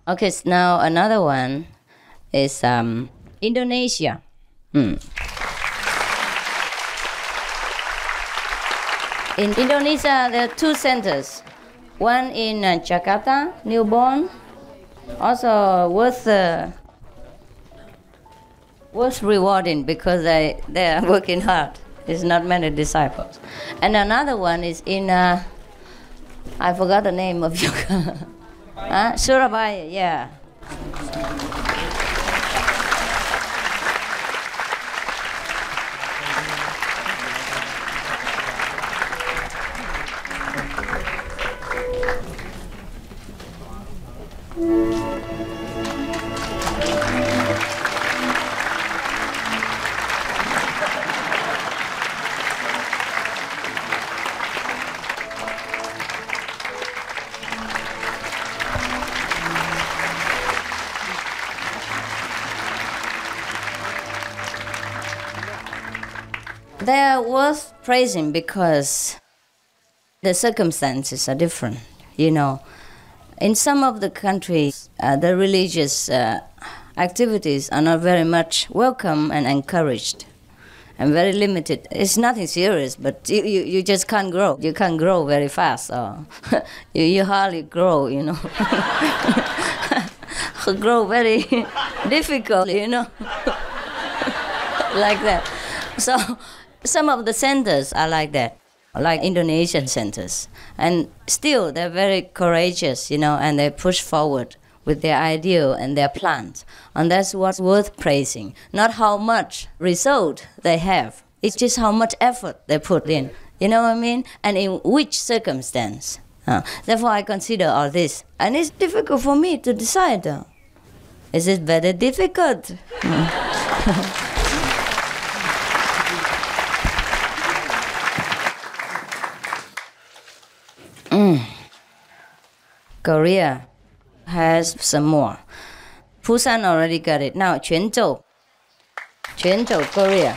Okay, so now another one is Indonesia. In Indonesia, there are two centers. One in Jakarta, newborn, also worth rewarding because they are working hard. There's not many disciples. And another one is in, I forgot the name of yoga. Surabaya, yeah. They are worth praising because the circumstances are different. You know, in some of the countries, the religious activities are not very much welcome and encouraged, and very limited. It's nothing serious, but you just can't grow. You can't grow very fast, or you hardly grow. You know, grow very difficult. You know, like that. So. Some of the centers are like that, like Indonesian centers. And still, they're very courageous, you know, and they push forward with their ideal and their plans. And that's what's worth praising. Not how much result they have. It's just how much effort they put in. You know what I mean? And in which circumstance. Therefore, I consider all this. And it's difficult for me to decide. Is it very difficult? Korea has some more. Busan already got it. Now, Quanzhou, Korea.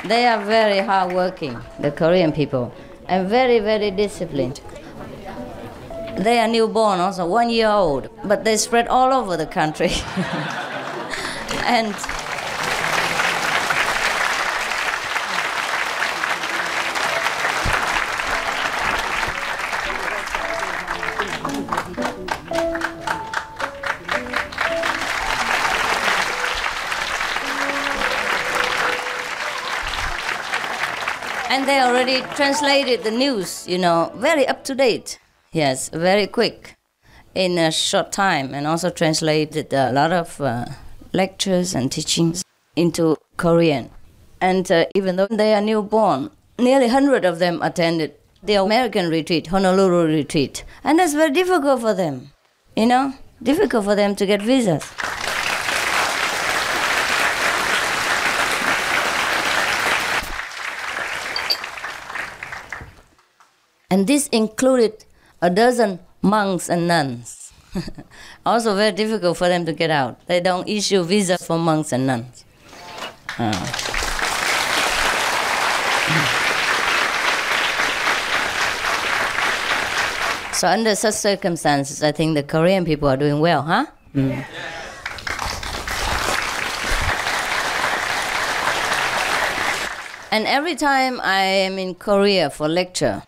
They are very hardworking, the Korean people, and very, very disciplined. They are newborn, also 1 year old, but they spread all over the country. And they already translated the news, you know, very up to date. Yes, very quick, in a short time, and also translated a lot of lectures and teachings into Korean. And even though they are newborn, nearly 100 of them attended the American retreat, Honolulu retreat. And that's very difficult for them, you know, difficult for them to get visas. And this included a dozen monks and nuns. Also very difficult for them to get out. They don't issue visas for monks and nuns. So under such circumstances, I think the Korean people are doing well, huh? Mm. And every time I am in Korea for lecture,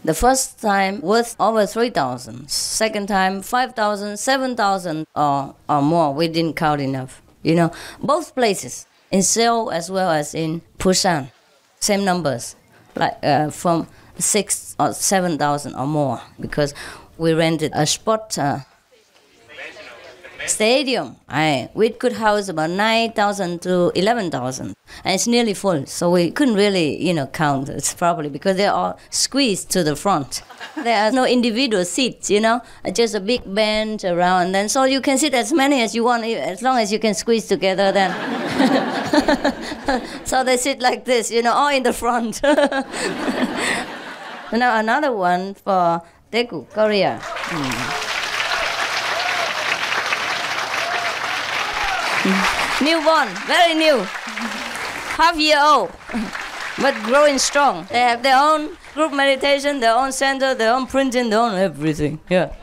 the first time worth over 3,000, second time 5,000, 7,000 or more. We didn't count enough. You know, both places, in SIêU as well as in Busan, same numbers, like from 6,000 or 7,000 or more, because we rented a sport stadium. We could house about 9,000 to 11,000, and it's nearly full. So we couldn't really, you know, count it properly because they're all squeezed to the front. There are no individual seats, you know, just a big bench around. And then so you can sit as many as you want, as long as you can squeeze together. Then, so they sit like this, you know, all in the front. Now another one for Daegu, Korea. Newborn, very new, half-year-old. but growing strong. They have their own group meditation, their own center, their own printing, their own everything. Yeah.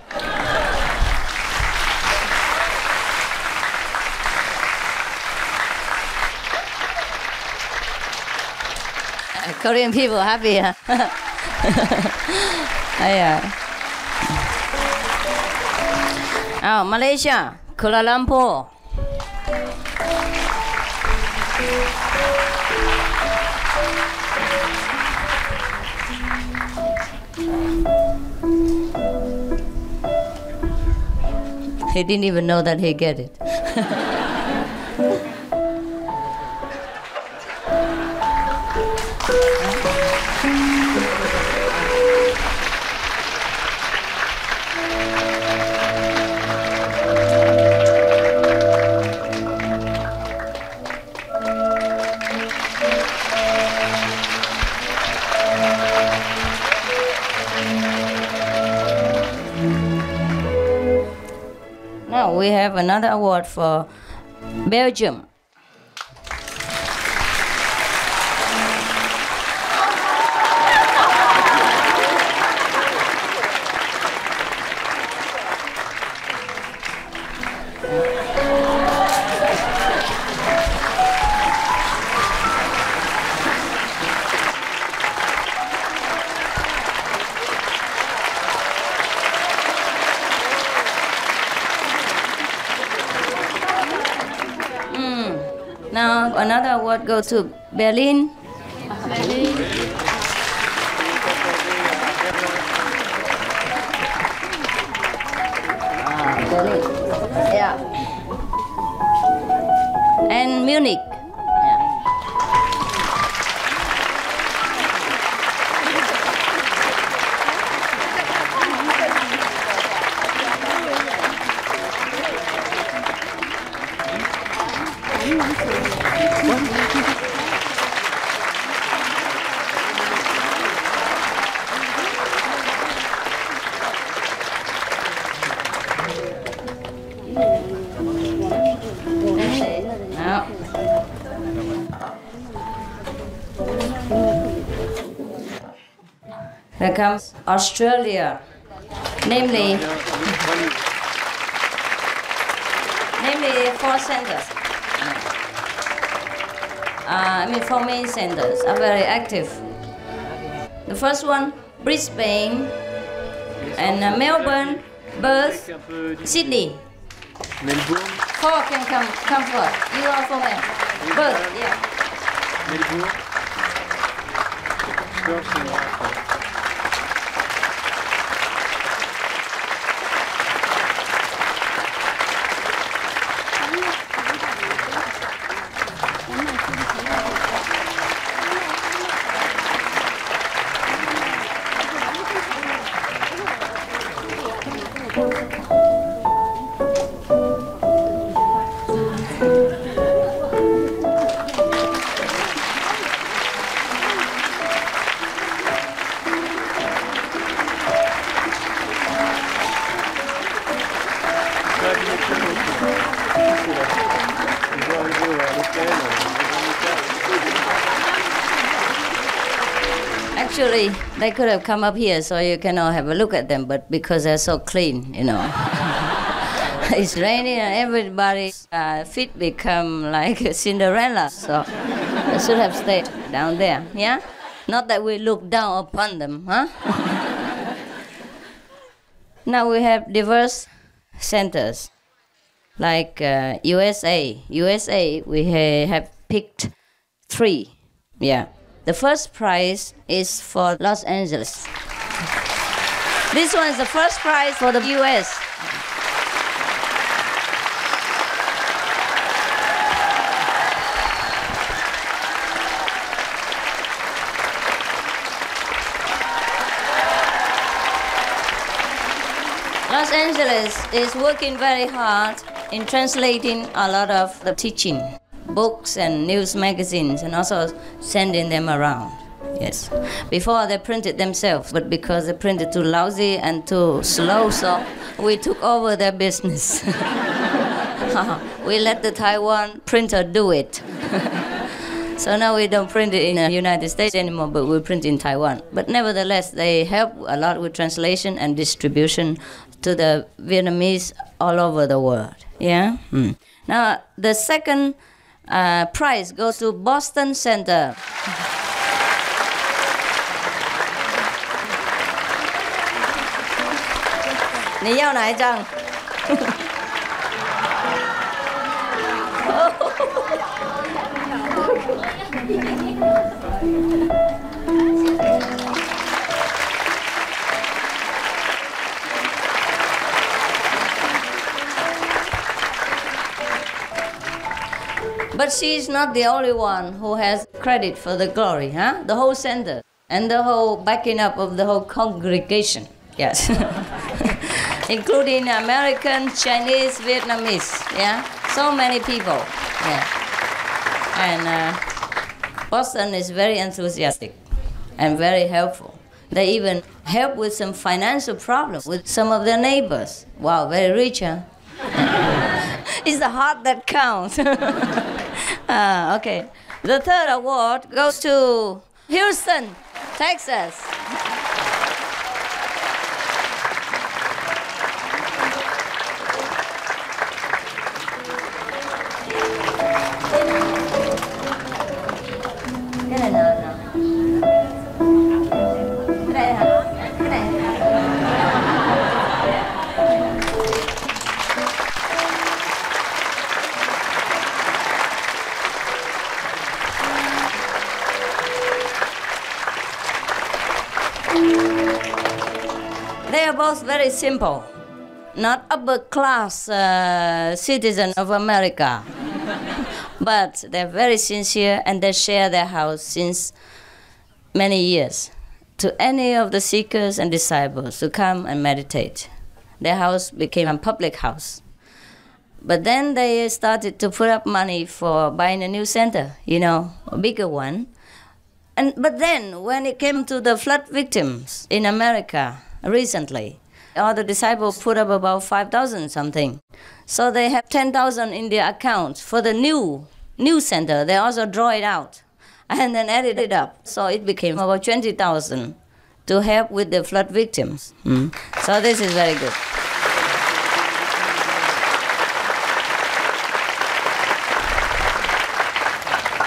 Korean people happy, huh? Yeah. Oh, Malaysia, Kuala Lumpur. He didn't even know that he get it. Now we have another award for Belgium. Now another award goes to Berlin. Berlin. Yeah. And Munich. Here comes Australia, namely 4 centers. 4 main centers are very active. The first one, Brisbane, and Melbourne, Perth, Sydney. Melbourne. 4 can come first. You are from where? Perth, yeah. Melbourne. Perth and Actually, they could have come up here so you can all have a look at them, but because they're so clean, you know. It's raining and everybody's feet become like Cinderella, so they should have stayed down there, yeah? Not that we look down upon them, huh? Now we have diverse centers, like USA. USA, we have picked 3, yeah. The first prize is for Los Angeles. This one is the first prize for the US. Los Angeles is working very hard in translating a lot of the teaching, books and news magazines, and also sending them around. Yes. Before they printed themselves, but because they printed too lousy and too slow, so we took over their business. We let the Taiwan printer do it. So now we don't print it in the United States anymore, but we print in Taiwan. But nevertheless, they help a lot with translation and distribution to the Vietnamese all over the world. Yeah. Now the second prize goes to Boston Center. Ni要哪一张？ But she is not the only one who has credit for the glory, huh? The whole center and the whole backing up of the whole congregation, yes. Including American, Chinese, Vietnamese, yeah? So many people, yeah. And Boston is very enthusiastic and very helpful. They even help with some financial problems with some of their neighbors. Wow, very rich, huh? It's the heart that counts. Okay. The third award goes to Houston, Texas. Cái này nào nào. Cái này hả? Cái này hả? They are both very simple, not upper class citizens of America, but they're very sincere and they share their house since many years to any of the seekers and disciples who come and meditate. Their house became a public house. But then they started to put up money for buying a new center, you know, a bigger one. But then, when it came to the flood victims in America recently, all the disciples put up about 5,000 something. So they have 10,000 in their account for the new center. They also draw it out and then added it up. So it became about 20,000 to help with the flood victims. So this is very good.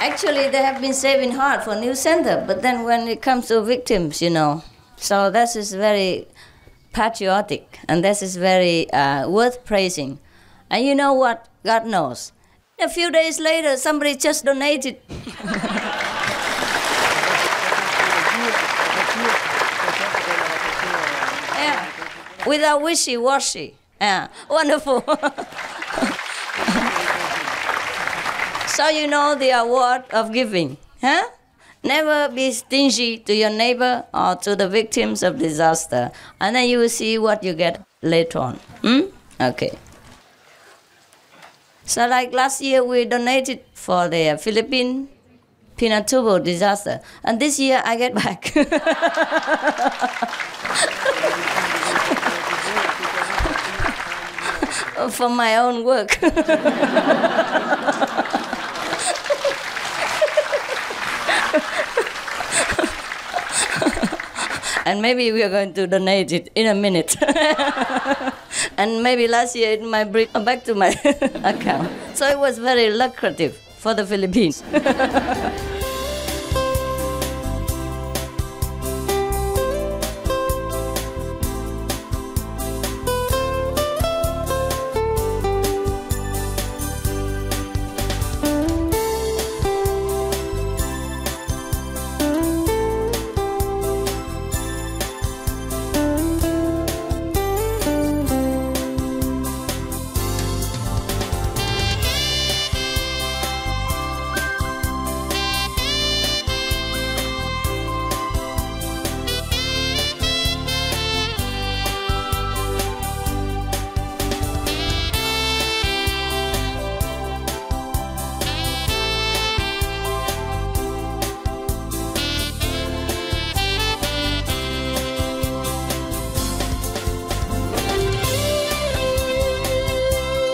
Actually, they have been saving hard for a new center, but then when it comes to victims, you know, so this is very patriotic, and this is very worth praising. And you know what? God knows. A few days later, somebody just donated. Yeah, without wishy-washy. Yeah, wonderful. So you know the award of giving, huh? Never be stingy to your neighbor or to the victims of disaster. And then you will see what you get later on. Okay. So like last year, we donated for the Philippine Pinatubo disaster. And this year, I get back. For my own work. And maybe we are going to donate it in a minute. And maybe last year it might bring back to my account. So it was very lucrative for the Philippines.